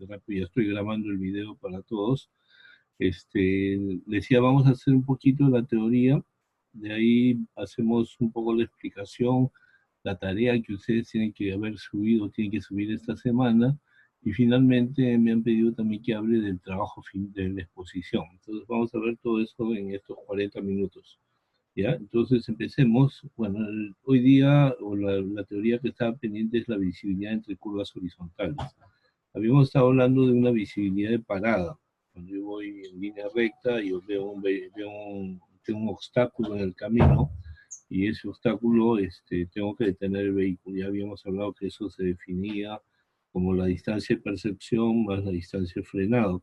bastante rápido. Ya estoy grabando el video para todos. Decía, vamos a hacer un poquito la teoría, de ahí hacemos un poco la explicación, la tarea que ustedes tienen que haber subido, tienen que subir esta semana, y finalmente me han pedido también que hable del trabajo de la exposición. Entonces vamos a ver todo eso en estos 40 minutos. ¿Ya? Entonces empecemos. Bueno, hoy día o la teoría que estaba pendiente es la visibilidad entre curvas horizontales. Habíamos estado hablando de una visibilidad de parada. Cuando yo voy en línea recta, yo tengo un obstáculo en el camino y ese obstáculo tengo que detener el vehículo. Ya habíamos hablado que eso se definía como la distancia de percepción más la distancia de frenado.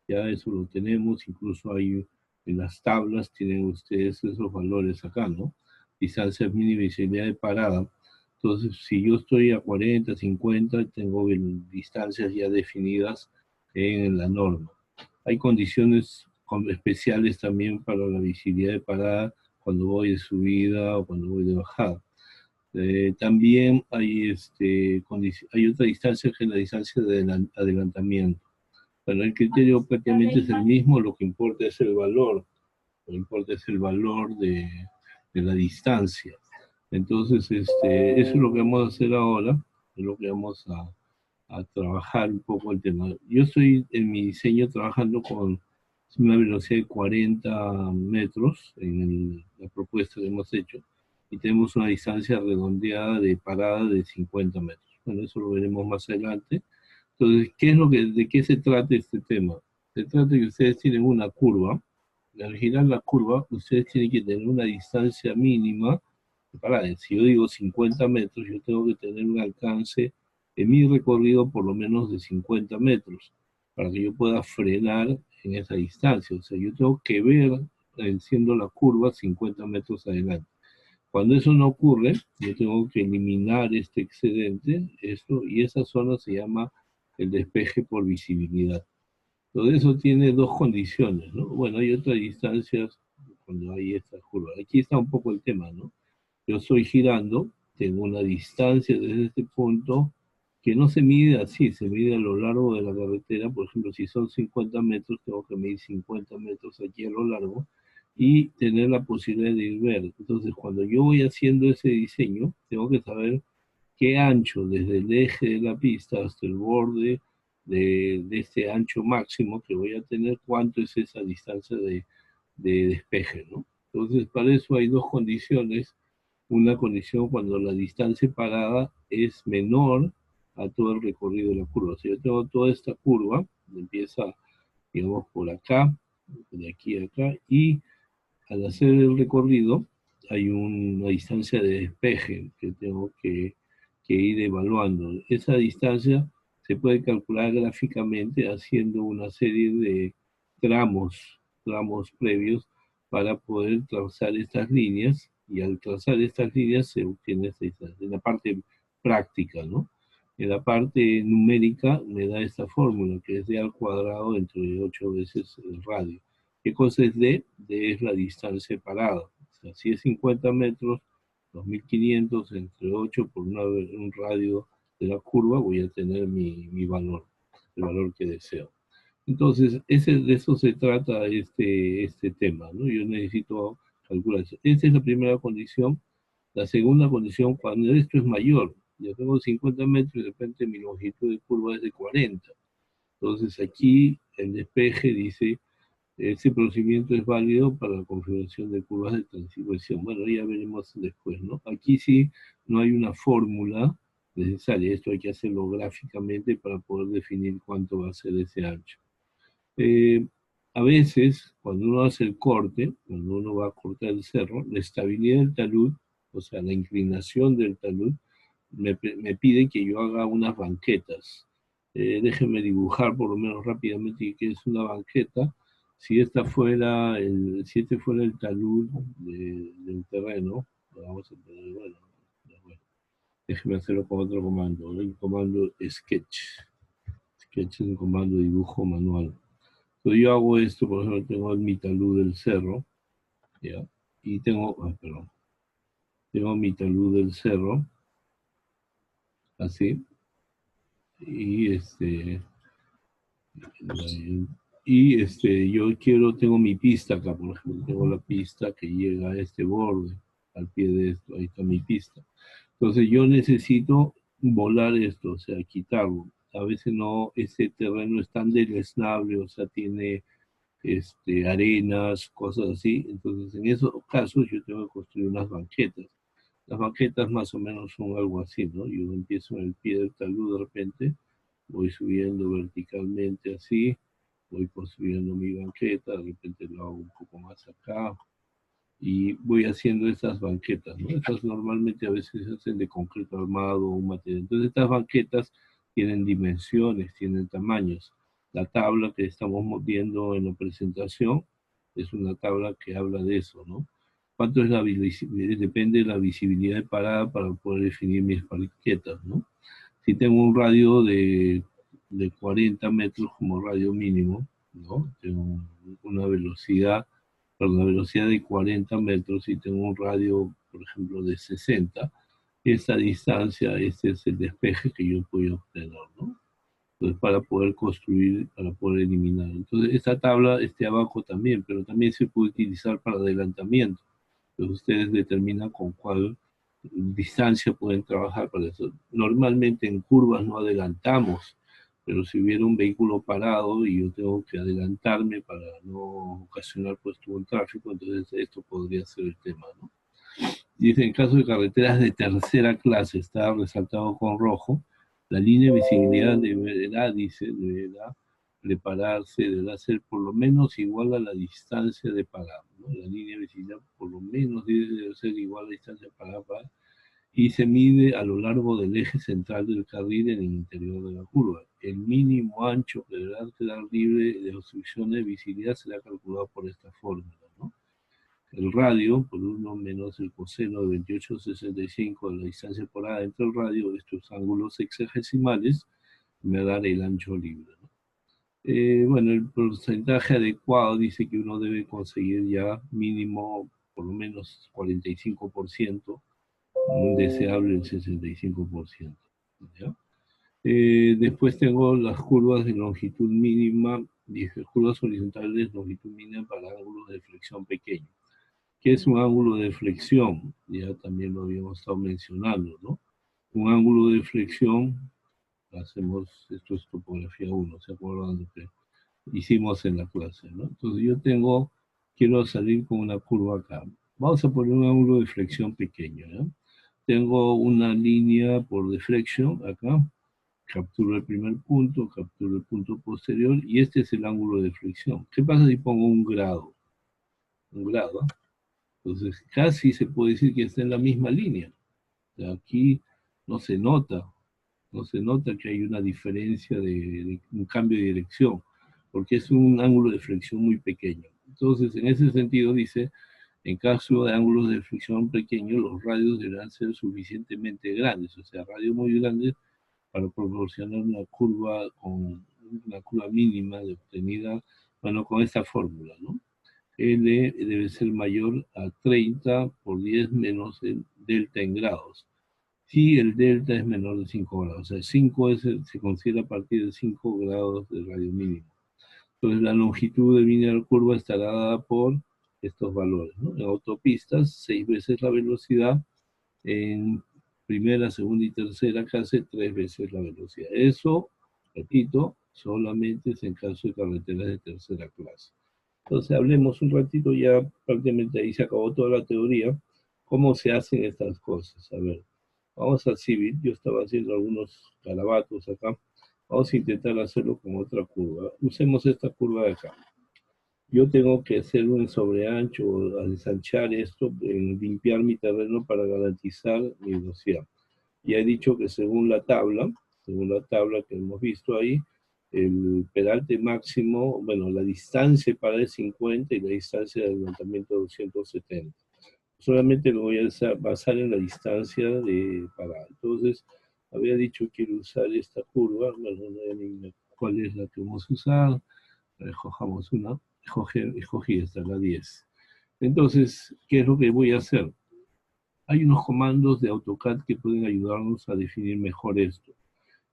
Ya eso lo tenemos, incluso hay en las tablas, tienen ustedes esos valores acá, ¿no? Distancia mínima y visibilidad de parada. Entonces, si yo estoy a 40, 50, tengo distancias ya definidas en la norma. Hay condiciones especiales también para la visibilidad de parada cuando voy de subida o cuando voy de bajada. También hay otra distancia que es la distancia de adelantamiento. Bueno, el criterio prácticamente es el mismo, lo que importa es el valor, lo que importa es el valor de la distancia. Entonces, eso es lo que vamos a hacer ahora, es lo que vamos a trabajar un poco el tema. Yo estoy en mi diseño trabajando con una velocidad de 40 metros en la propuesta que hemos hecho y tenemos una distancia redondeada de parada de 50 metros. Bueno, eso lo veremos más adelante. Entonces, ¿de qué se trata este tema? Se trata de que ustedes tienen una curva. Al girar la curva, ustedes tienen que tener una distancia mínima. Si yo digo 50 metros, yo tengo que tener un alcance en mi recorrido por lo menos de 50 metros para que yo pueda frenar en esa distancia. O sea, yo tengo que ver, siendo la curva, 50 metros adelante. Cuando eso no ocurre, yo tengo que eliminar este excedente, y esa zona se llama el despeje por visibilidad. Todo eso tiene dos condiciones, ¿no? Bueno, hay otras distancias cuando hay esta curva. Aquí está un poco el tema, ¿no? Yo estoy girando, tengo una distancia desde este punto que no se mide así, se mide a lo largo de la carretera. Por ejemplo, si son 50 metros, tengo que medir 50 metros aquí a lo largo y tener la posibilidad de ver. Entonces, cuando yo voy haciendo ese diseño, tengo que saber qué ancho desde el eje de la pista hasta el borde de este ancho máximo que voy a tener, cuánto es esa distancia de despeje, ¿no? Entonces, para eso hay dos condiciones. Una condición cuando la distancia parada es menor a todo el recorrido de la curva. Si yo tengo toda esta curva, empieza, digamos, por acá, de aquí a acá, y al hacer el recorrido hay una distancia de despeje que tengo que ir evaluando. Esa distancia se puede calcular gráficamente haciendo una serie de tramos previos para poder trazar estas líneas, y al trazar estas líneas se obtiene esta distancia. En la parte práctica, ¿no? En la parte numérica me da esta fórmula, que es d al cuadrado entre 8 veces el radio. ¿Qué cosa es d? D es la distancia parada. O sea, si es 50 metros, 2500 entre 8 por un radio de la curva, voy a tener mi valor, el valor que deseo. Entonces, de eso se trata este tema, ¿no? Yo necesito calcular eso. Esa es la primera condición. La segunda condición, cuando esto es mayor, yo tengo 50 metros y de repente mi longitud de curva es de 40. Entonces, aquí el despeje dice, este procedimiento es válido para la configuración de curvas de transición. Bueno, ya veremos después, ¿no? Aquí sí no hay una fórmula necesaria. Esto hay que hacerlo gráficamente para poder definir cuánto va a ser ese ancho. A veces, cuando uno hace el corte, cuando uno va a cortar el cerro, la estabilidad del talud, o sea, la inclinación del talud, me pide que yo haga unas banquetas. Déjenme dibujar por lo menos rápidamente qué es una banqueta. Si este fuera el talud del terreno, vamos a poner, bueno, déjenme hacerlo con otro comando, ¿no? El comando Sketch. Sketch es un comando de dibujo manual. Entonces yo hago esto, por ejemplo, tengo mi talud del cerro, ¿ya? Y tengo mi talud del cerro, así, y Y tengo mi pista acá, por ejemplo, tengo la pista que llega a este borde, al pie de esto, ahí está mi pista. Entonces yo necesito volar esto, o sea, quitarlo. A veces no, ese terreno es tan deleznable, o sea, tiene arenas, cosas así. Entonces en esos casos yo tengo que construir unas banquetas. Las banquetas más o menos son algo así, ¿no? Yo empiezo en el pie del talud de repente, voy subiendo verticalmente así, voy construyendo mi banqueta, de repente lo hago un poco más acá, y voy haciendo estas banquetas, ¿no? Estas normalmente a veces se hacen de concreto armado o un material. Entonces estas banquetas tienen dimensiones, tienen tamaños. La tabla que estamos viendo en la presentación es una tabla que habla de eso, ¿no? ¿Cuánto es la visibilidad? Depende de la visibilidad de parada para poder definir mis banquetas, ¿no? Si tengo un radio de 40 metros como radio mínimo, ¿no? Tengo una velocidad, perdón, una velocidad de 40 metros y tengo un radio, por ejemplo, de 60, esa distancia, este es el despeje que yo puedo obtener, ¿no? Entonces, para poder construir, para poder eliminar. Entonces, esta tabla esté abajo también, pero también se puede utilizar para adelantamiento. Entonces, ustedes determinan con cuál distancia pueden trabajar para eso. Normalmente en curvas no adelantamos, pero si hubiera un vehículo parado y yo tengo que adelantarme para no ocasionar pues todo el tráfico, entonces esto podría ser el tema, ¿no? Dice, en caso de carreteras de tercera clase, está resaltado con rojo, la línea de visibilidad deberá prepararse, deberá ser por lo menos igual a la distancia de parada, ¿no? La línea de visibilidad por lo menos debe ser igual a la distancia de parada y se mide a lo largo del eje central del carril en el interior de la curva. El mínimo ancho que deberá quedar libre de obstrucción de visibilidad será calculado por esta fórmula, ¿no? El radio, por 1 menos el coseno de 28,65 de la distancia por A entre el radio, estos ángulos sexagesimales, me dará el ancho libre, ¿no? Bueno, el porcentaje adecuado dice que uno debe conseguir ya mínimo por lo menos 45%, deseable el 65%. ¿Ya? Después tengo las curvas de longitud mínima, dice curvas horizontales, longitud mínima para ángulos de flexión pequeño. ¿Qué es un ángulo de flexión? Ya también lo habíamos estado mencionando, ¿no? Un ángulo de flexión, hacemos, esto es topografía 1, ¿se acuerdan de que hicimos en la clase, ¿no? Entonces yo quiero salir con una curva acá. Vamos a poner un ángulo de flexión pequeño, ¿ya? Tengo una línea por deflection acá, capturo el primer punto, capturo el punto posterior y este es el ángulo de flexión. ¿Qué pasa si pongo un grado? Un grado, ¿eh? Entonces casi se puede decir que está en la misma línea. O sea, aquí no se nota, no se nota que hay una diferencia de un cambio de dirección, porque es un ángulo de flexión muy pequeño. Entonces, en ese sentido, dice, en caso de ángulos de flexión pequeños, los radios deberán ser suficientemente grandes, o sea, radios muy grandes para proporcionar una curva mínima de obtenida, bueno, con esta fórmula, ¿no? L debe ser mayor a 30 por 10 menos el delta en grados. Si el delta es menor de 5 grados, o sea, 5 se considera a partir de 5 grados de radio mínimo. Entonces la longitud de línea de la curva estará dada por estos valores, ¿no? En autopistas, 6 veces la velocidad, en primera, segunda y tercera clase, 3 veces la velocidad. Eso, repito, solamente es en caso de carreteras de tercera clase. Entonces hablemos un ratito, ya prácticamente ahí se acabó toda la teoría, cómo se hacen estas cosas. A ver, vamos a Civil, yo estaba haciendo algunos garabatos acá, vamos a intentar hacerlo con otra curva. Usemos esta curva de acá. Yo tengo que hacer un sobreancho o ensanchar esto, limpiar mi terreno para garantizar mi velocidad. Ya he dicho que según la tabla que hemos visto ahí, el peralte máximo, bueno, la distancia para es 50 y la distancia de adelantamiento 270. Solamente lo voy a basar en la distancia de parada. Entonces, había dicho que quiero usar esta curva, bueno, no, cuál es la que vamos a usar, escojamos una, escogí esta, la 10. Entonces, ¿qué es lo que voy a hacer? Hay unos comandos de AutoCAD que pueden ayudarnos a definir mejor esto.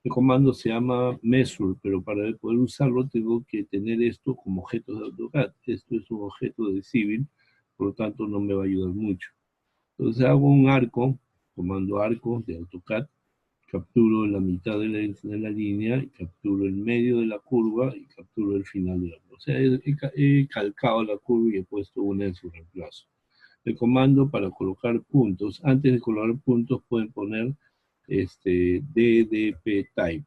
El comando se llama measure, pero para poder usarlo tengo que tener esto como objeto de AutoCAD. Esto es un objeto de Civil, por lo tanto no me va a ayudar mucho. Entonces hago un arco, comando arco de AutoCAD, capturo la mitad de la línea, capturo el medio de la curva y capturo el final de la curva. O sea, he calcado la curva y he puesto una en su reemplazo. El comando para colocar puntos, antes de colocar puntos pueden poner DDP type.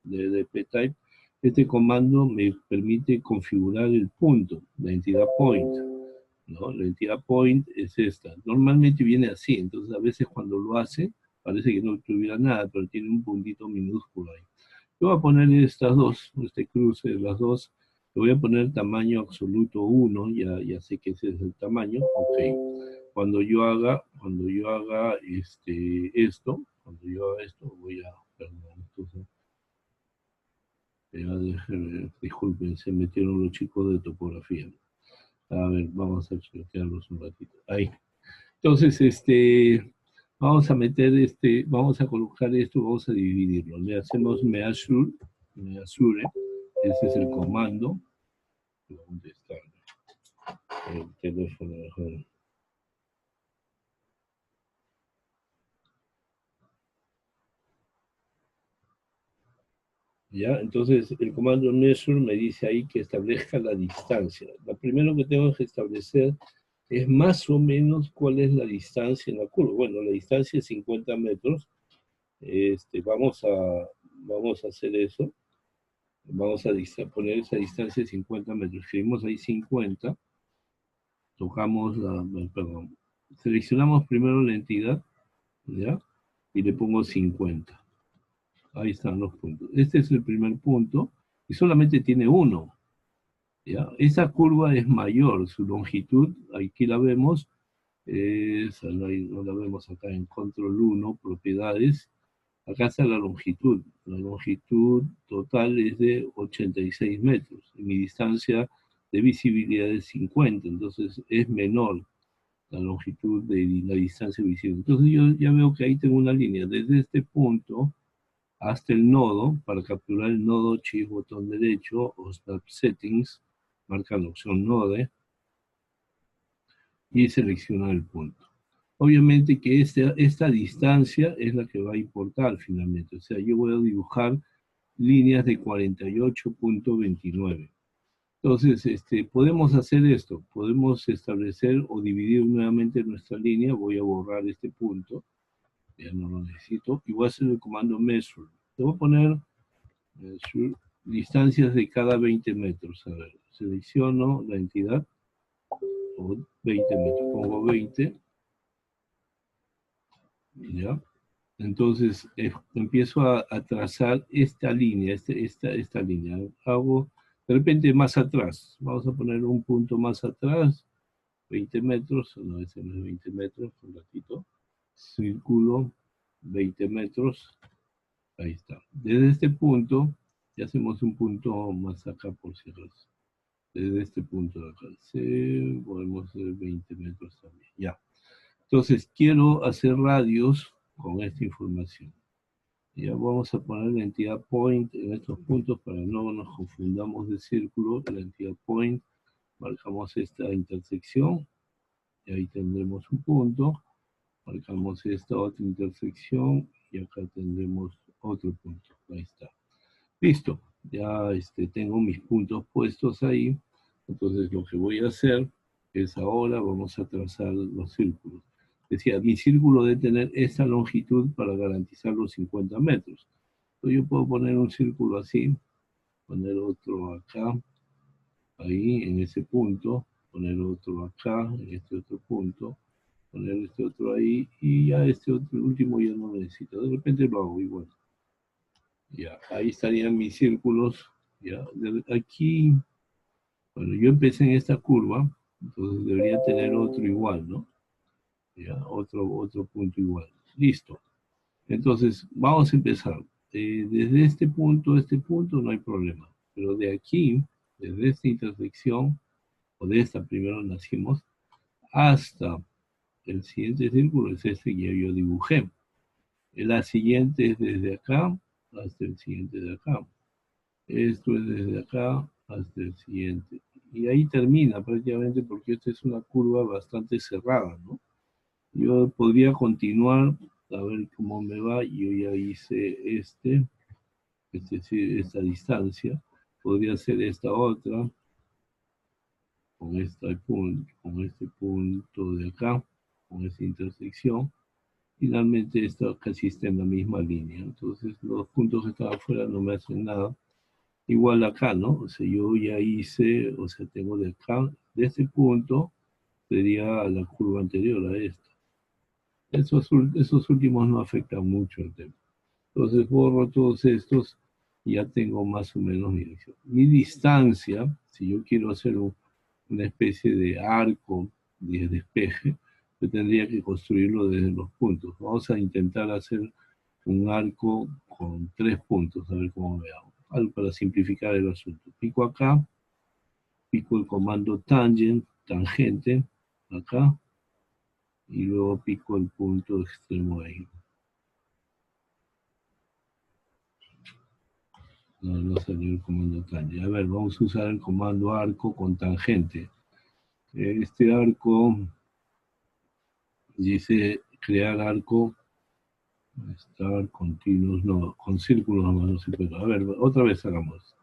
DDP type. Este comando me permite configurar el punto, la entidad point, ¿no? La entidad point es esta. Normalmente viene así, entonces a veces cuando lo hace, parece que no tuviera nada, pero tiene un puntito minúsculo ahí. Yo voy a poner estas dos, este cruce de las dos, le voy a poner tamaño absoluto 1, ya sé que ese es el tamaño, ok. Cuando yo haga esto, voy a, perdón, entonces, disculpen, se metieron los chicos de topografía. A ver, vamos a chequearlos un ratito. Ahí. Entonces, vamos a meter vamos a colocar esto, vamos a dividirlo. Le hacemos measure, ese es el comando. ¿Dónde está? El teléfono, mejor. ¿Ya? Entonces, el comando measure me dice ahí que establezca la distancia. Lo primero que tengo que establecer es más o menos cuál es la distancia en la curva. Bueno, la distancia es 50 metros. Vamos a hacer eso. Vamos a poner esa distancia de 50 metros. Escribimos ahí 50. Tocamos perdón. Seleccionamos primero la entidad, ¿ya? Y le pongo 50. Ahí están los puntos. Este es el primer punto y solamente tiene uno. ¿Ya? Esa curva es mayor, su longitud, aquí la vemos, no la vemos acá en control 1, propiedades, acá está la longitud total es de 86 metros, y mi distancia de visibilidad es 50, entonces es menor la longitud de la distancia visible. Entonces yo ya veo que ahí tengo una línea, desde este punto hasta el nodo, para capturar el nodo, shift botón derecho o snap settings, marca la opción node y selecciona el punto. Obviamente que esta distancia es la que va a importar finalmente, o sea, yo voy a dibujar líneas de 48.29. Entonces, podemos hacer esto, podemos establecer o dividir nuevamente nuestra línea, voy a borrar este punto, ya no lo necesito, y voy a hacer el comando measure. Le voy a poner distancias de cada 20 metros. A ver, selecciono la entidad, o 20 metros, pongo 20, ¿ya? Entonces empiezo a trazar esta línea, esta línea. Hago de repente más atrás, vamos a poner un punto más atrás, 20 metros, no, ese no es 20 metros, un ratito, círculo, 20 metros, ahí está. Desde este punto, ya hacemos un punto más acá por si acaso. Desde este punto de acá, podemos hacer 20 metros también, ya. Entonces, quiero hacer radios con esta información. Ya vamos a poner la entidad point en estos puntos para no nos confundamos de círculo. La entidad point, marcamos esta intersección, y ahí tendremos un punto. Marcamos esta otra intersección, y acá tendremos otro punto. Ahí está. Listo, ya tengo mis puntos puestos ahí. Entonces lo que voy a hacer es ahora vamos a trazar los círculos. Decía, mi círculo debe tener esta longitud para garantizar los 50 metros. Entonces yo puedo poner un círculo así, poner otro acá, ahí en ese punto, poner otro acá, en este otro punto, poner este otro ahí, y ya este otro último ya no necesito. De repente lo hago igual. Ya, ahí estarían mis círculos. Ya, aquí, bueno, yo empecé en esta curva, entonces debería tener otro igual, ¿no? Ya, otro punto igual. Listo. Entonces, vamos a empezar. Desde este punto a este punto no hay problema. Pero de aquí, desde esta intersección, o de esta primero nacimos, hasta el siguiente círculo es este que yo dibujé. La siguiente es desde acá hasta el siguiente de acá. Esto es desde acá hasta el siguiente. Y ahí termina prácticamente porque esta es una curva bastante cerrada, ¿no? Yo podría continuar a ver cómo me va. Yo ya hice es decir, esta distancia. Podría hacer esta otra con con este punto de acá, con esta intersección. Finalmente esto casi está en la misma línea. Entonces los puntos que están afuera no me hacen nada. Igual acá, ¿no? O sea, yo ya hice, o sea, tengo de acá, de este punto, sería la curva anterior a esta. Esos últimos no afectan mucho el tema. Entonces borro todos estos y ya tengo más o menos mi dirección. Mi distancia, si yo quiero hacer una especie de arco de despeje, yo tendría que construirlo desde los puntos. Vamos a intentar hacer un arco con 3 puntos, a ver cómo me hago. Algo para simplificar el asunto. Pico acá, pico el comando tangente, acá, y luego pico el punto extremo ahí. No salió el comando tangente. A ver, vamos a usar el comando arco con tangente. Este arco dice crear arco, estar continuos, no, con círculos no se puede. A ver, otra vez hagamos.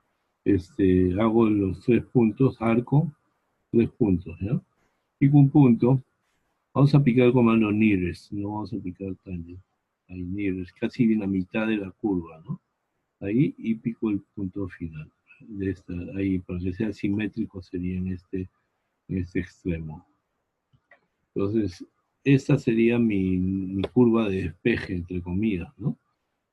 Hago los 3 puntos, arco, 3 puntos, ¿ya? Pico un punto, vamos a picar el comando nearest, no vamos a picar tangent. Ahí nearest, casi en la mitad de la curva, ¿no? Ahí, y pico el punto final. Ahí, para que sea simétrico, sería en este extremo. Entonces, esta sería mi curva de despeje, entre comillas, ¿no?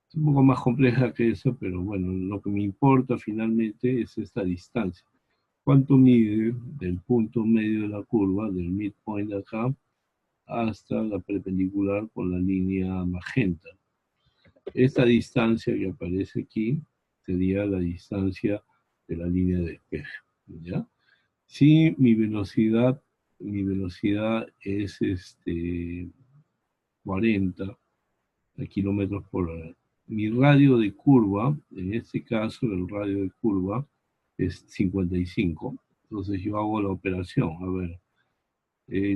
Es un poco más compleja que eso, pero bueno, lo que me importa finalmente es esta distancia. ¿Cuánto mide del punto medio de la curva, del midpoint de acá, hasta la perpendicular con la línea magenta? Esta distancia que aparece aquí sería la distancia de la línea de despeje, ¿ya? Si mi velocidad es 40 kilómetros por hora. Mi radio de curva, en este caso el radio de curva es 55. Entonces yo hago la operación. A ver,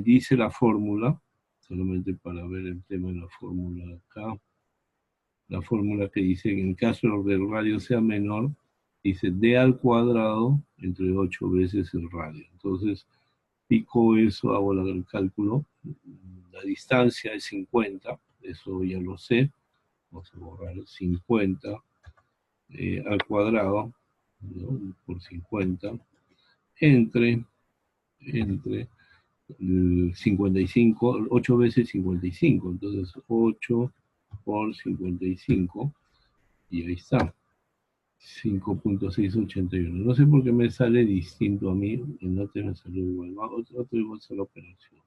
dice la fórmula, solamente para ver el tema de la fórmula acá. La fórmula que dice que en el caso del radio sea menor, dice d al cuadrado entre 8 veces el radio. Entonces, pico eso, hago el cálculo. La distancia es 50, eso ya lo sé. Vamos a borrar 50 al cuadrado, ¿no? Por 50, entre 55, 8 veces 55, entonces 8 por 55, y ahí está, 5.681. No sé por qué me sale distinto a mí, en otro me salió igual, otro igual a la operación.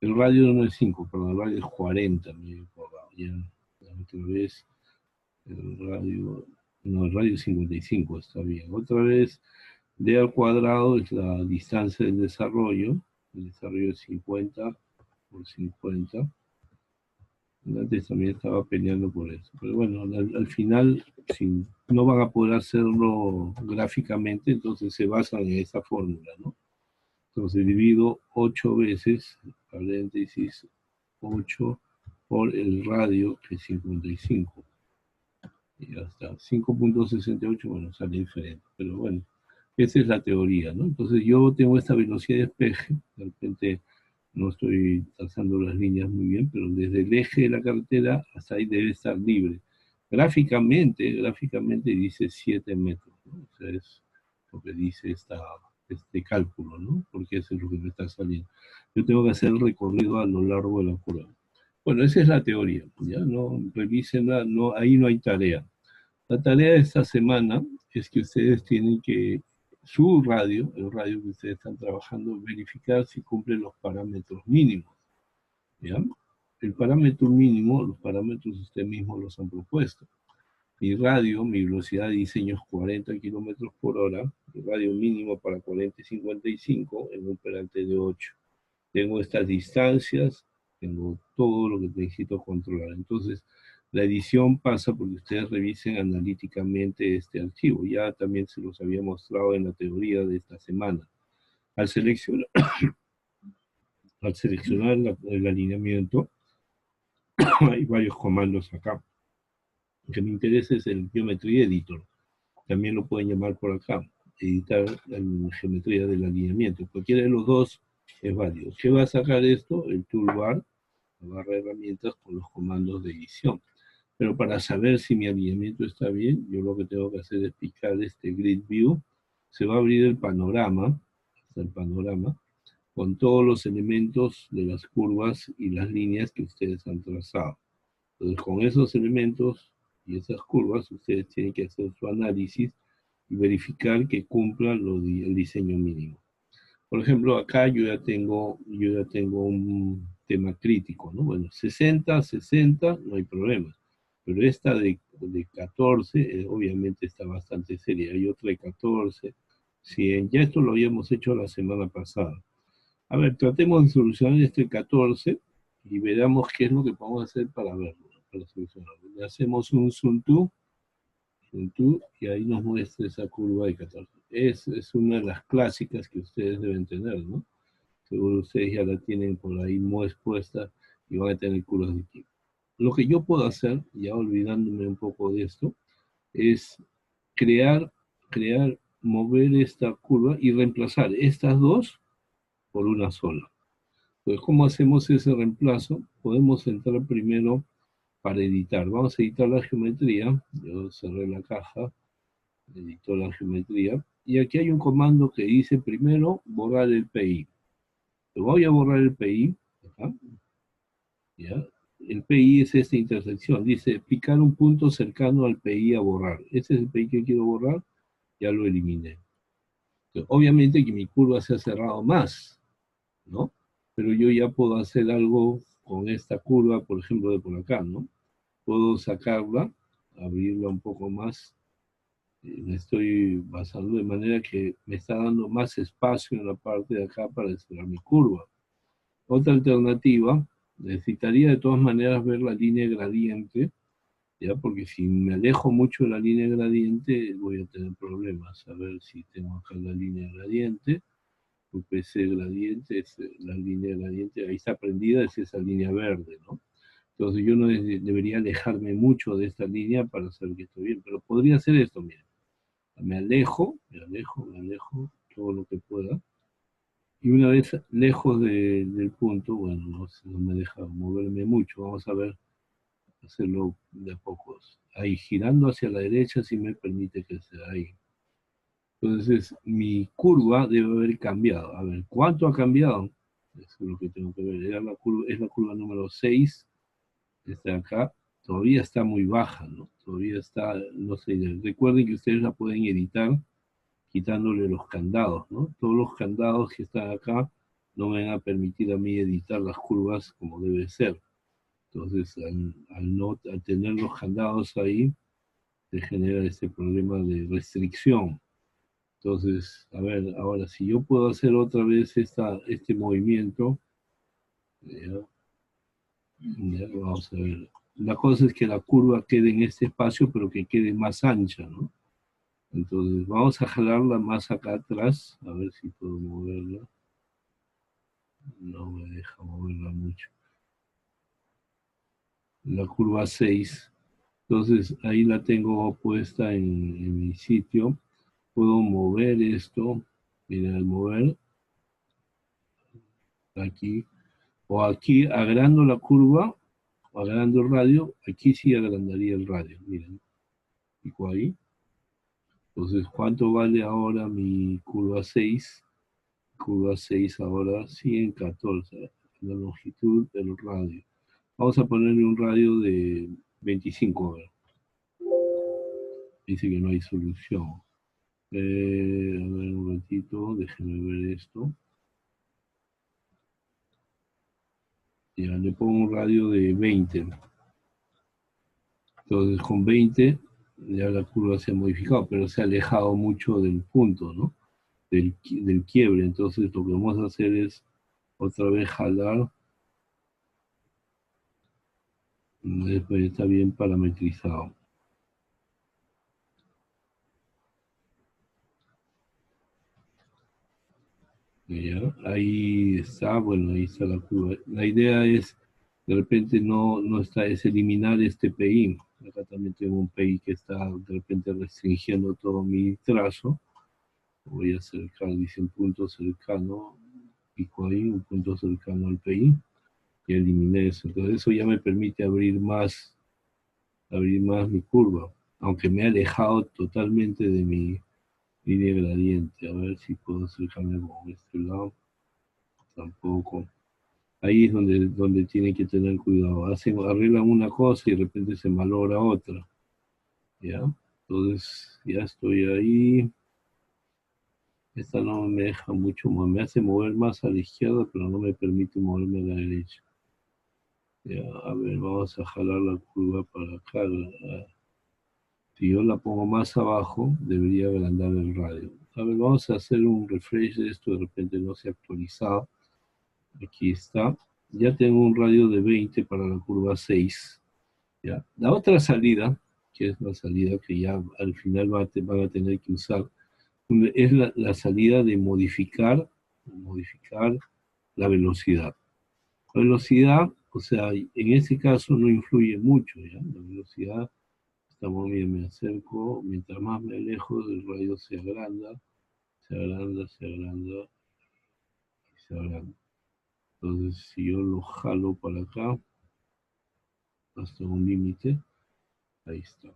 El radio no es 5, perdón, el radio es 40, me he acordado, ya otra vez, el radio, no, el radio es 55, está bien. Otra vez, d al cuadrado es la distancia del desarrollo, el desarrollo es 50 por 50. Antes también estaba peleando por eso. Pero bueno, al final, si no van a poder hacerlo gráficamente, entonces se basan en esa fórmula, ¿no? Entonces divido 8 veces, paréntesis, 8 por el radio, que es 55. Y ya está. 5.68, bueno, sale diferente. Pero bueno, esa es la teoría, ¿no? Entonces yo tengo esta velocidad de despeje, de repente no estoy trazando las líneas muy bien, pero desde el eje de la carretera hasta ahí debe estar libre. Gráficamente dice 7 metros, ¿no? O sea, es lo que dice este cálculo, ¿no? Porque eso es lo que me está saliendo. Yo tengo que hacer el recorrido a lo largo de la curva. Bueno, esa es la teoría, ¿ya? No, revísenla, no, ahí no hay tarea. La tarea de esta semana es que ustedes tienen que, su radio, el radio que ustedes están trabajando, verificar si cumple los parámetros mínimos, ¿ya? El parámetro mínimo, los parámetros ustedes mismos los han propuesto. Mi radio, mi velocidad de diseño es 40 kilómetros por hora, el radio mínimo para 40 y 55 en un perante de 8. Tengo estas distancias, tengo todo lo que necesito controlar. Entonces, La edición pasa porque ustedes revisen analíticamente este archivo. Ya también se los había mostrado en la teoría de esta semana. Al seleccionar, el alineamiento, hay varios comandos acá. El que me interesa es el Geometry Editor. También lo pueden llamar por acá, editar la geometría del alineamiento. Cualquiera de los dos es válido. ¿Qué va a sacar esto? El toolbar, la barra de herramientas con los comandos de edición. Pero para saber si mi alineamiento está bien, yo lo que tengo que hacer es picar este Grid View. Se va a abrir el panorama, con todos los elementos de las curvas y las líneas que ustedes han trazado. Entonces, con esos elementos y esas curvas, ustedes tienen que hacer su análisis y verificar que cumplan el diseño mínimo. Por ejemplo, acá yo ya tengo un tema crítico, ¿no? Bueno, 60, 60, no hay problema. Pero esta de 14, obviamente está bastante seria. Hay otra de 14, 100. Ya esto lo habíamos hecho la semana pasada. A ver, tratemos de solucionar este 14 y veamos qué es lo que podemos hacer para verlo, para solucionarlo. Le hacemos un zoom to, y ahí nos muestra esa curva de 14. Es una de las clásicas que ustedes deben tener, ¿no? Seguro ustedes ya la tienen por ahí puesta y van a tener curvas de aquí. Lo que yo puedo hacer, ya olvidándome un poco de esto, es crear, mover esta curva y reemplazar estas dos por una sola. Entonces, ¿cómo hacemos ese reemplazo? Podemos entrar primero para editar. Vamos a editar la geometría. Yo cerré la caja, editó la geometría. Y aquí hay un comando que dice primero borrar el PI. Voy a borrar el PI. Acá, ¿ya? El PI es esta intersección. Dice picar un punto cercano al PI a borrar. Ese es el PI que quiero borrar. Ya lo eliminé. Entonces, obviamente que mi curva se ha cerrado más, ¿no? Pero yo ya puedo hacer algo con esta curva, por ejemplo, de por acá, ¿no? Puedo sacarla, abrirla un poco más. Me estoy basando de manera que me está dando más espacio en la parte de acá para desplegar mi curva. Otra alternativa, necesitaría de todas maneras ver la línea gradiente, ¿ya? Porque si me alejo mucho de la línea gradiente, voy a tener problemas. A ver si tengo acá la línea gradiente. UPC gradiente, es la línea gradiente, ahí está prendida, es esa línea verde, ¿no? Entonces yo no debería alejarme mucho de esta línea para saber que estoy bien, pero podría hacer esto, miren. Me alejo todo lo que pueda. Y una vez lejos del punto, bueno, no me deja moverme mucho. Vamos a ver, hacerlo de a pocos. Ahí, girando hacia la derecha, si me permite que sea ahí. Entonces, mi curva debe haber cambiado. A ver, ¿cuánto ha cambiado? Eso es lo que tengo que ver. Es la curva número 6. Está acá. Todavía está muy baja, ¿no? Todavía está, no sé. Recuerden que ustedes la pueden editar quitándole los candados, ¿no? Todos los candados que están acá no me van a permitir a mí editar las curvas como debe ser. Entonces, al tener los candados ahí, se genera este problema de restricción. Entonces, a ver, ahora si yo puedo hacer otra vez este movimiento, ya, vamos a ver. La cosa es que la curva quede en este espacio, pero que quede más ancha, ¿no? Entonces, vamos a jalarla más acá atrás, a ver si puedo moverla. No me deja moverla mucho. La curva 6. Entonces, ahí la tengo puesta en mi sitio. Puedo mover esto. Mira, al mover, aquí, o aquí agrando la curva, o agrando el radio, aquí sí agrandaría el radio, miren, pico ahí. Entonces, ¿cuánto vale ahora mi curva 6? Curva 6 ahora 114, la longitud del radio. Vamos a ponerle un radio de 25, a ver. Dice que no hay solución. A ver un ratito, déjenme ver esto. Ya, le pongo un radio de 20. Entonces con 20 ya la curva se ha modificado, pero se ha alejado mucho del punto, ¿no? Del quiebre. Entonces lo que vamos a hacer es otra vez jalar Después está bien parametrizado. ¿Ya? Ahí está, bueno, ahí está la curva. La idea es, de repente no está, es eliminar este PI. Acá también tengo un PI que está de repente restringiendo todo mi trazo. Voy a acercar, dice un punto cercano, pico ahí, un punto cercano al PI, y eliminé eso. Entonces eso ya me permite abrir más mi curva, aunque me ha alejado totalmente de mi línea gradiente. A ver si puedo acercarme con este lado. Tampoco. Ahí es donde tienen que tener cuidado. Arreglan una cosa y de repente se malogra otra. ¿Ya? Entonces, ya estoy ahí. Esta no me deja mucho más. Me hace mover más a la izquierda, pero no me permite moverme a la derecha. Ya, a ver, vamos a jalar la curva para acá. Si yo la pongo más abajo, debería agrandar el radio. A ver, vamos a hacer un refresh de esto. De repente no se ha actualizado. Aquí está. Ya tengo un radio de 20 para la curva 6. ¿Ya? La otra salida, que es la salida que ya al final van a tener que usar, es la salida de modificar la velocidad. La velocidad, o sea, en ese caso no influye mucho, ¿ya? La velocidad, estamos bien, me acerco, mientras más me alejo, el radio se agranda, se agranda, se agranda y se agranda. Entonces, si yo lo jalo para acá, hasta un límite, ahí está.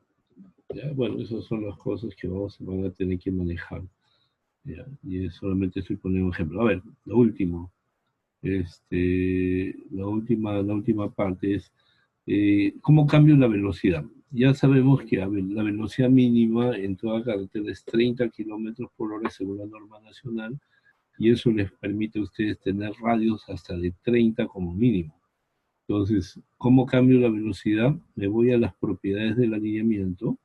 ¿Ya? Bueno, esas son las cosas que van a tener que manejar. ¿Ya? Y solamente estoy poniendo un ejemplo. A ver, lo último. La última parte es cómo cambio la velocidad. Ya sabemos que la velocidad mínima en toda carretera es 30 kilómetros por hora según la norma nacional, y eso les permite a ustedes tener radios hasta de 30 como mínimo. Entonces, ¿cómo cambio la velocidad? Me voy a las propiedades del alineamiento,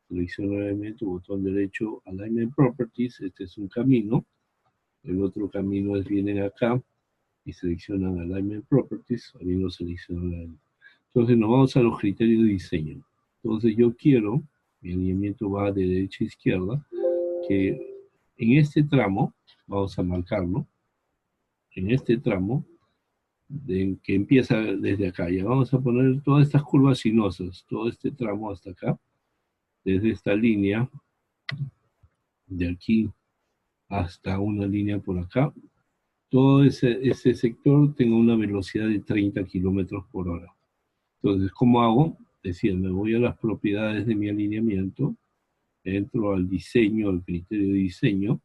selecciono el alineamiento, botón derecho, Alignment Properties, este es un camino, el otro camino es vienen acá y seleccionan Alignment Properties, también lo seleccionan. Entonces nos vamos a los criterios de diseño. Entonces yo quiero, mi alineamiento va de derecha a izquierda, que en este tramo, vamos a marcarlo, en este tramo, que empieza desde acá, ya vamos a poner todas estas curvas sinuosas, todo este tramo hasta acá, desde esta línea, de aquí hasta una línea por acá, todo ese sector tenga una velocidad de 30 kilómetros por hora. Entonces, ¿cómo hago? Decía, me voy a las propiedades de mi alineamiento, entro al diseño, al criterio de diseño,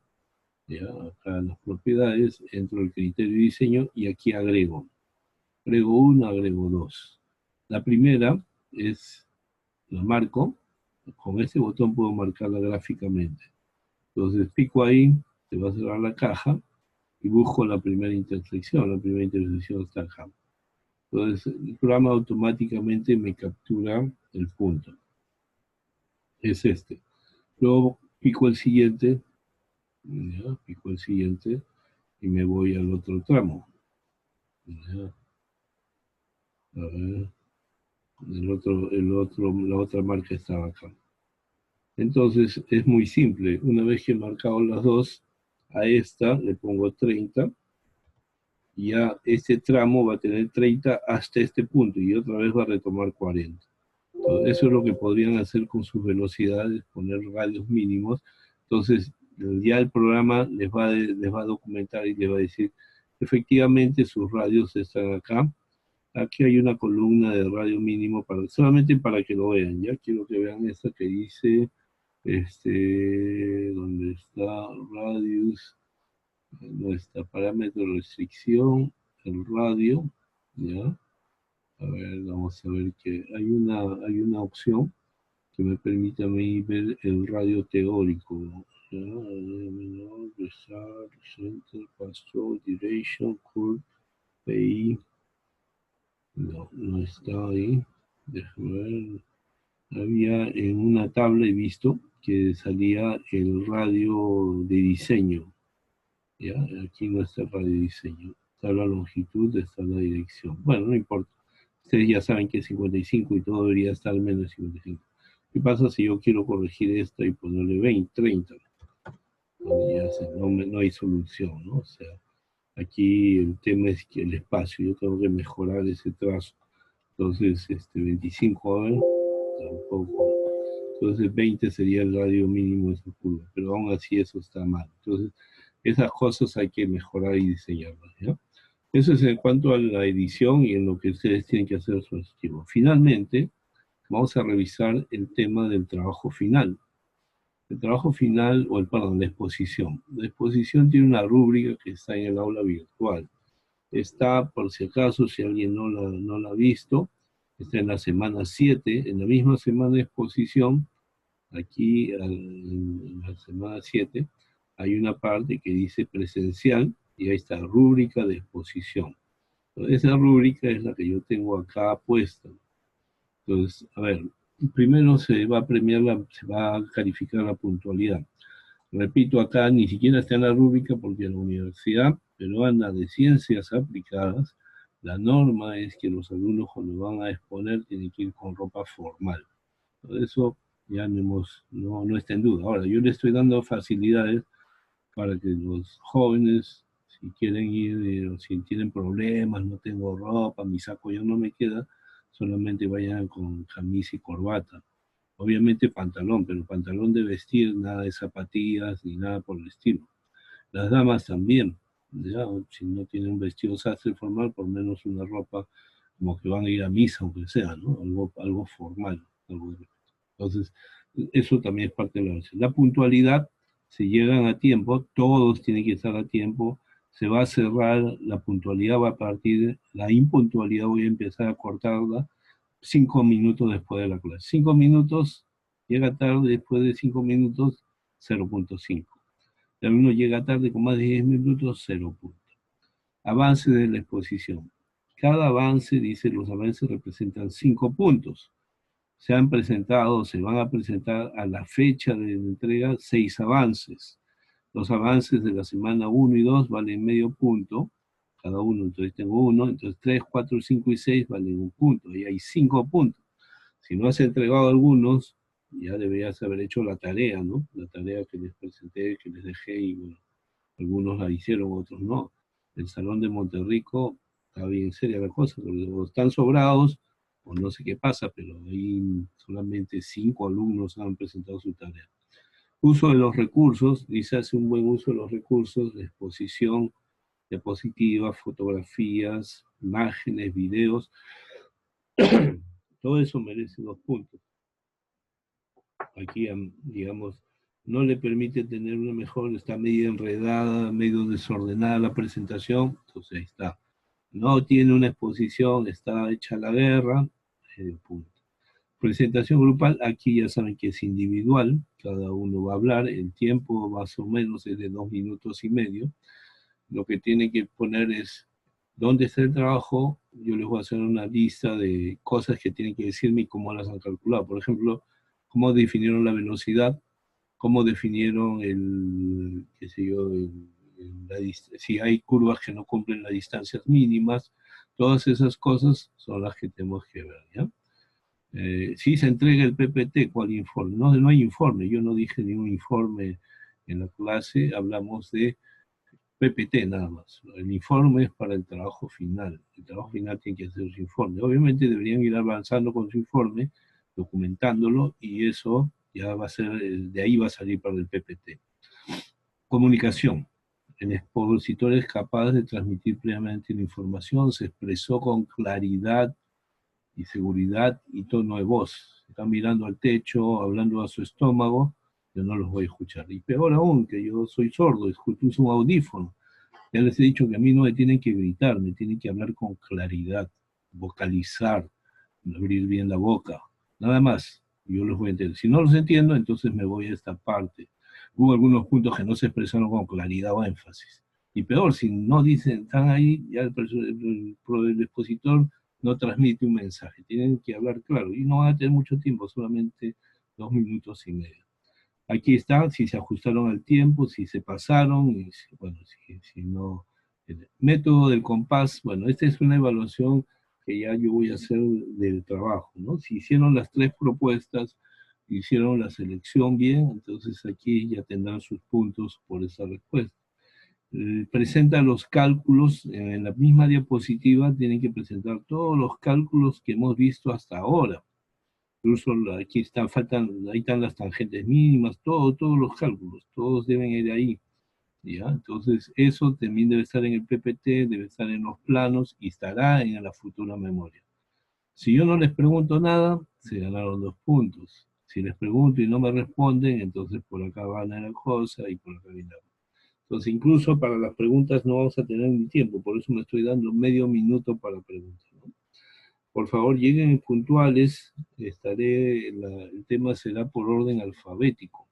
ya, acá en las propiedades, entro al criterio de diseño y aquí agrego. Agrego uno, agrego dos. La primera es, la marco, con este botón puedo marcarla gráficamente. Entonces pico ahí, se va a cerrar la caja y busco la primera intersección. La primera intersección está acá. Entonces el programa automáticamente me captura el punto. Es este. Luego pico el siguiente, ya, pico el siguiente y me voy al otro tramo. Ya, a ver, la otra marca estaba acá. Entonces es muy simple. Una vez que he marcado las dos, a esta le pongo 30 y ya este tramo va a tener 30 hasta este punto y otra vez va a retomar 40. Entonces, eso es lo que podrían hacer con sus velocidades, poner radios mínimos. Entonces, ya el programa les va a documentar y les va a decir, efectivamente sus radios están acá. Aquí hay una columna de radio mínimo solamente para que lo vean. Ya quiero que vean esta que dice, donde está radius, nuestra parámetro de restricción, el radio, ¿ya? A ver, vamos a ver que hay una opción que me permite a mí ver el radio teórico. ¿Ya? Start, center, pass-through, duration, curve, PI. No, no está ahí. Déjame ver. Había en una tabla, he visto, que salía el radio de diseño. ¿Ya? Aquí no está el radio de diseño. Está la longitud, está la dirección. Bueno, no importa. Ustedes ya saben que es 55 y todo debería estar menos de 55. ¿Qué pasa si yo quiero corregir esta y ponerle 20, 30? No hay solución, ¿no? O sea, aquí el tema es que el espacio, yo tengo que mejorar ese trazo. Entonces, 25, a ver, tampoco. Entonces, 20 sería el radio mínimo de esa curva, pero aún así eso está mal. Entonces, esas cosas hay que mejorar y diseñarlas, ¿ya? Eso es en cuanto a la edición y en lo que ustedes tienen que hacer su archivo. Finalmente, vamos a revisar el tema del trabajo final. El trabajo final, perdón, la exposición. La exposición tiene una rúbrica que está en el aula virtual. Está, por si acaso, si alguien no la ha visto, está en la semana 7, en la misma semana de exposición, aquí en la semana 7, hay una parte que dice presencial y ahí está rúbrica de exposición. Entonces, esa rúbrica es la que yo tengo acá puesta. Entonces, a ver, primero se va a premiar, se va a calificar la puntualidad. Repito, acá ni siquiera está en la rúbrica porque en la Universidad Peruana de Ciencias Aplicadas, la norma es que los alumnos cuando van a exponer tienen que ir con ropa formal. Por eso ya no está en duda. Ahora, yo le estoy dando facilidades para que los jóvenes, si quieren ir, o si tienen problemas, no tengo ropa, mi saco ya no me queda, solamente vayan con camisa y corbata. Obviamente pantalón, pero pantalón de vestir, nada de zapatillas ni nada por el estilo. Las damas también, ya, si no tienen un vestido sastre formal, por menos una ropa como que van a ir a misa, aunque sea, ¿no? Algo formal. Entonces, eso también es parte de la versión. La puntualidad, si llegan a tiempo, todos tienen que estar a tiempo, se va a cerrar, la puntualidad va a partir, la impuntualidad voy a empezar a cortarla 5 minutos después de la clase. 5 minutos, llega tarde, después de 5 minutos, 0.5. El alumno llega tarde con más de 10 minutos, 0 puntos. Avance de la exposición. Cada avance, dice, los avances representan 5 puntos. Se han presentado, se van a presentar a la fecha de la entrega 6 avances. Los avances de la semana 1 y 2 valen medio punto, cada uno, entonces tengo uno, entonces 3, 4, 5 y 6 valen un punto, y hay 5 puntos. Si no has entregado algunos, ya deberías haber hecho la tarea, ¿no? La tarea que les presenté, que les dejé, y bueno, algunos la hicieron, otros no. El Salón de Monterrico está bien seria la cosa, porque o están sobrados, o no sé qué pasa, pero ahí solamente 5 alumnos han presentado su tarea. Uso de los recursos, dice hace un buen uso de los recursos, de exposición, diapositivas, fotografías, imágenes, videos, todo eso merece 2 puntos. Aquí, digamos, no le permite tener una mejor, está medio enredada, medio desordenada la presentación, entonces ahí está. No tiene una exposición, está hecha la guerra, punto. Presentación grupal, aquí ya saben que es individual, cada uno va a hablar, el tiempo más o menos es de 2 minutos y medio. Lo que tiene que poner es dónde está el trabajo, yo les voy a hacer una lista de cosas que tienen que decirme y cómo las han calculado. Por ejemplo, cómo definieron la velocidad, cómo definieron qué sé yo, si hay curvas que no cumplen las distancias mínimas, todas esas cosas son las que tenemos que ver, ¿ya? Si se entrega el PPT, ¿cuál informe? No hay informe, yo no dije ningún informe en la clase, hablamos de PPT nada más. El informe es para el trabajo final. El trabajo final tiene que hacer su informe. Obviamente deberían ir avanzando con su informe, documentándolo, y eso ya va a ser, de ahí va a salir para el PPT. Comunicación. El expositor es capaz de transmitir plenamente la información, se expresó con claridad y seguridad y tono de voz. Están mirando al techo, hablando a su estómago, yo no los voy a escuchar. Y peor aún, que yo soy sordo, uso un audífono. Ya les he dicho que a mí no me tienen que gritar, me tienen que hablar con claridad, vocalizar, abrir bien la boca, nada más. Yo los voy a entender. Si no los entiendo, entonces me voy a esta parte. Hubo algunos puntos que no se expresaron con claridad o énfasis. Y peor, si no dicen, están ahí, ya el expositor no transmite un mensaje. Tienen que hablar claro. Y no van a tener mucho tiempo, solamente 2 minutos y medio. Aquí está, si se ajustaron al tiempo, si se pasaron, y bueno, si no. El método del compás, bueno, esta es una evaluación que ya yo voy a hacer del trabajo, ¿no? Si hicieron las 3 propuestas, hicieron la selección bien, entonces aquí ya tendrán sus puntos por esa respuesta. Presenta los cálculos en la misma diapositiva, tienen que presentar todos los cálculos que hemos visto hasta ahora. Incluso aquí están, ahí están las tangentes mínimas, todos los cálculos, todos deben ir ahí. ¿Ya? Entonces, eso también debe estar en el PPT, debe estar en los planos y estará en la futura memoria. Si yo no les pregunto nada, se ganaron 2 puntos. Si les pregunto y no me responden, entonces por acá van a la cosa y por acá viene la. Entonces, incluso para las preguntas no vamos a tener ni tiempo, por eso me estoy dando medio minuto para preguntar, ¿no? Por favor, lleguen puntuales, el tema será por orden alfabético.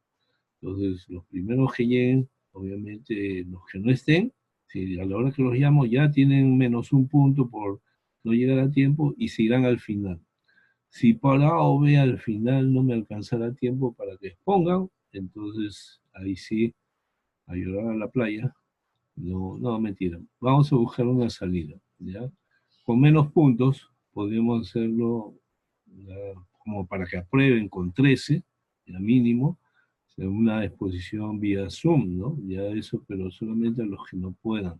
Entonces, los primeros que lleguen, obviamente los que no estén, si a la hora que los llamo ya tienen -1 punto por no llegar a tiempo y se irán al final. Si por A o B al final no me alcanzará tiempo para que expongan, entonces ahí sí, a llorar a la playa. No, no, mentira. Vamos a buscar una salida, ¿ya? Con menos puntos podemos hacerlo como para que aprueben con 13, ya mínimo, una exposición vía Zoom, ¿no? Ya eso, pero solamente a los que no puedan.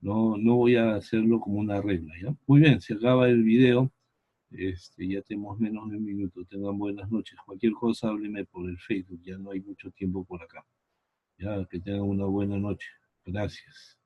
No, no voy a hacerlo como una regla, ¿ya? Muy bien, se acaba el video. Ya tenemos menos de 1 minuto. Tengan buenas noches. Cualquier cosa, hábleme por el Facebook. Ya no hay mucho tiempo por acá. Ya, que tengan una buena noche. Gracias.